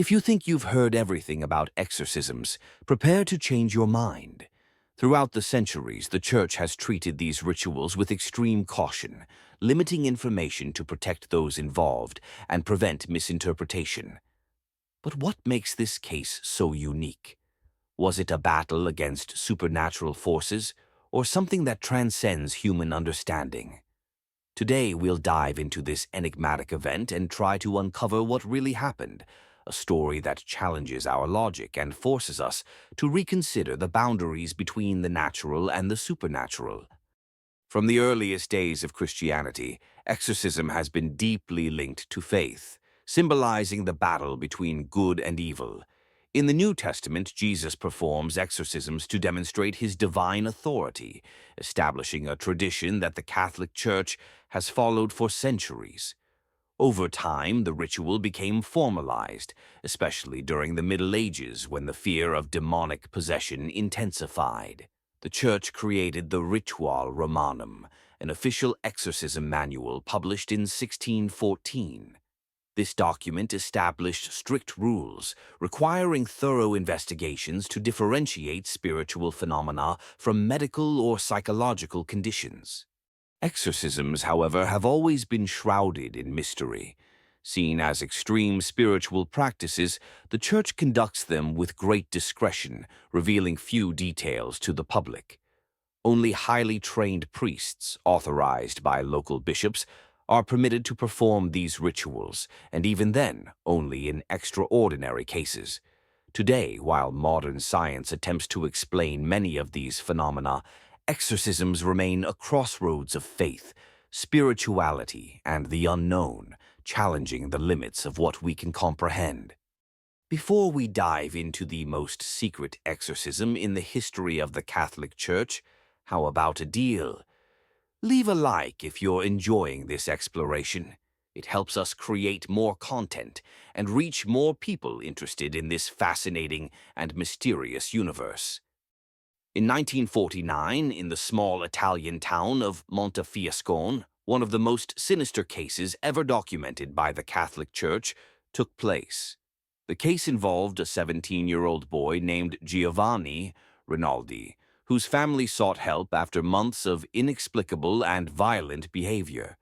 If you think you've heard everything about exorcisms, prepare to change your mind. Throughout the centuries, the Church has treated these rituals with extreme caution, limiting information to protect those involved and prevent misinterpretation. But what makes this case so unique? Was it a battle against supernatural forces, or something that transcends human understanding? Today, we'll dive into this enigmatic event and try to uncover what really happened, a story that challenges our logic and forces us to reconsider the boundaries between the natural and the supernatural. From the earliest days of Christianity, exorcism has been deeply linked to faith, symbolizing the battle between good and evil. In the New Testament, Jesus performs exorcisms to demonstrate his divine authority, establishing a tradition that the Catholic Church has followed for centuries. Over time, the ritual became formalized, especially during the Middle Ages when the fear of demonic possession intensified. The Church created the Ritual Romanum, an official exorcism manual published in 1614. This document established strict rules, requiring thorough investigations to differentiate spiritual phenomena from medical or psychological conditions. Exorcisms, however, have always been shrouded in mystery. Seen as extreme spiritual practices, the Church conducts them with great discretion, revealing few details to the public. Only highly trained priests, authorized by local bishops, are permitted to perform these rituals, and even then, only in extraordinary cases. Today, while modern science attempts to explain many of these phenomena, exorcisms remain a crossroads of faith, spirituality, and the unknown, challenging the limits of what we can comprehend. Before we dive into the most secret exorcism in the history of the Catholic Church, how about a deal? Leave a like if you're enjoying this exploration. It helps us create more content and reach more people interested in this fascinating and mysterious universe. In 1949, in the small Italian town of Montefiascone, one of the most sinister cases ever documented by the Catholic Church took place. The case involved a 17-year-old boy named Giovanni Rinaldi, whose family sought help after months of inexplicable and violent behavior.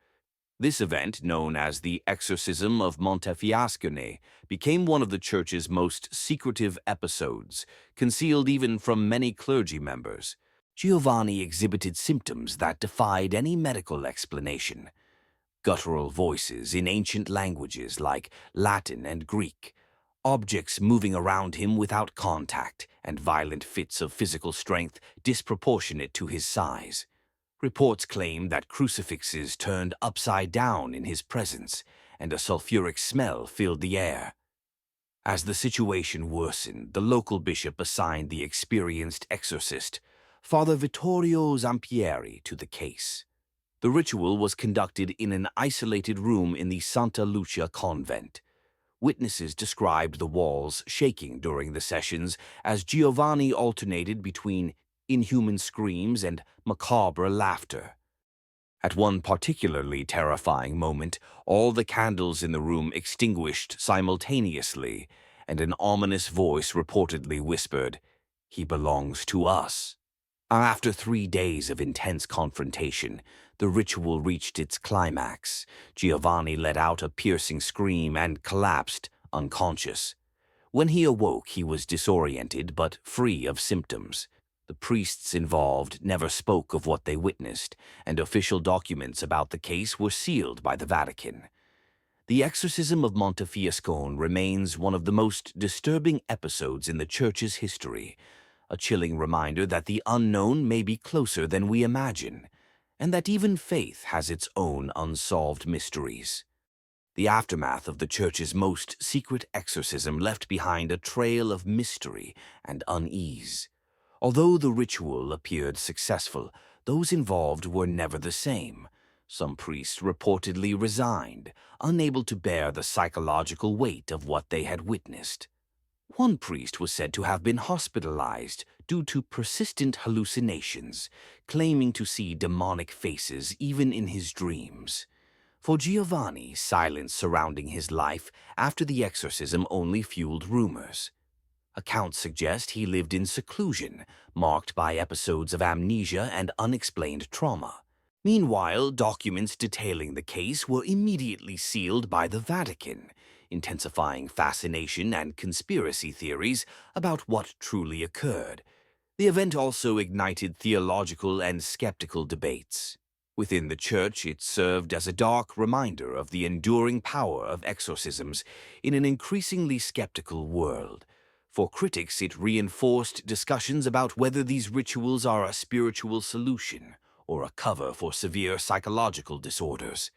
This event, known as the Exorcism of Montefiascone, became one of the Church's most secretive episodes, concealed even from many clergy members. Giovanni exhibited symptoms that defied any medical explanation. Guttural voices in ancient languages like Latin and Greek, objects moving around him without contact, and violent fits of physical strength disproportionate to his size. Reports claim that crucifixes turned upside down in his presence, and a sulfuric smell filled the air. As the situation worsened, the local bishop assigned the experienced exorcist, Father Vittorio Zampieri, to the case. The ritual was conducted in an isolated room in the Santa Lucia convent. Witnesses described the walls shaking during the sessions as Giovanni alternated between inhuman screams and macabre laughter. At one particularly terrifying moment, all the candles in the room extinguished simultaneously, and an ominous voice reportedly whispered, "He belongs to us." After 3 days of intense confrontation, the ritual reached its climax. Giovanni let out a piercing scream and collapsed, unconscious. When he awoke, he was disoriented but free of symptoms. The priests involved never spoke of what they witnessed, and official documents about the case were sealed by the Vatican. The exorcism of Montefiascone remains one of the most disturbing episodes in the Church's history, a chilling reminder that the unknown may be closer than we imagine, and that even faith has its own unsolved mysteries. The aftermath of the Church's most secret exorcism left behind a trail of mystery and unease. Although the ritual appeared successful, those involved were never the same. Some priests reportedly resigned, unable to bear the psychological weight of what they had witnessed. One priest was said to have been hospitalized due to persistent hallucinations, claiming to see demonic faces even in his dreams. For Giovanni, silence surrounding his life after the exorcism only fueled rumors. Accounts suggest he lived in seclusion, marked by episodes of amnesia and unexplained trauma. Meanwhile, documents detailing the case were immediately sealed by the Vatican, intensifying fascination and conspiracy theories about what truly occurred. The event also ignited theological and skeptical debates. Within the Church, it served as a dark reminder of the enduring power of exorcisms in an increasingly skeptical world. For critics, it reinforced discussions about whether these rituals are a spiritual solution or a cover for severe psychological disorders.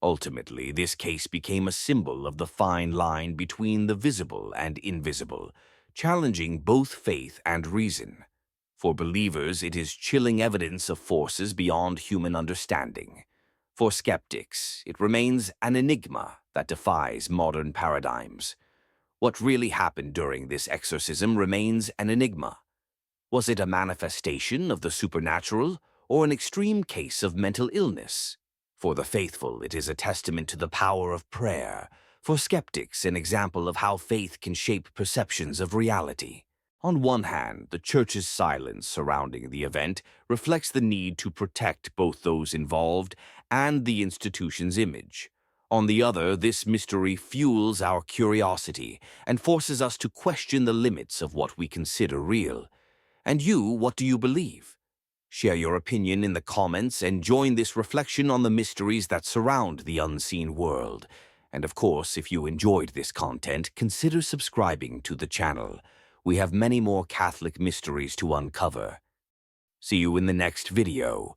Ultimately, this case became a symbol of the fine line between the visible and invisible, challenging both faith and reason. For believers, it is chilling evidence of forces beyond human understanding. For skeptics, it remains an enigma that defies modern paradigms. What really happened during this exorcism remains an enigma. Was it a manifestation of the supernatural or an extreme case of mental illness? For the faithful, it is a testament to the power of prayer. For skeptics, an example of how faith can shape perceptions of reality. On one hand, the Church's silence surrounding the event reflects the need to protect both those involved and the institution's image. On the other, this mystery fuels our curiosity and forces us to question the limits of what we consider real. And you, what do you believe? Share your opinion in the comments and join this reflection on the mysteries that surround the unseen world. And of course, if you enjoyed this content, consider subscribing to the channel. We have many more Catholic mysteries to uncover. See you in the next video.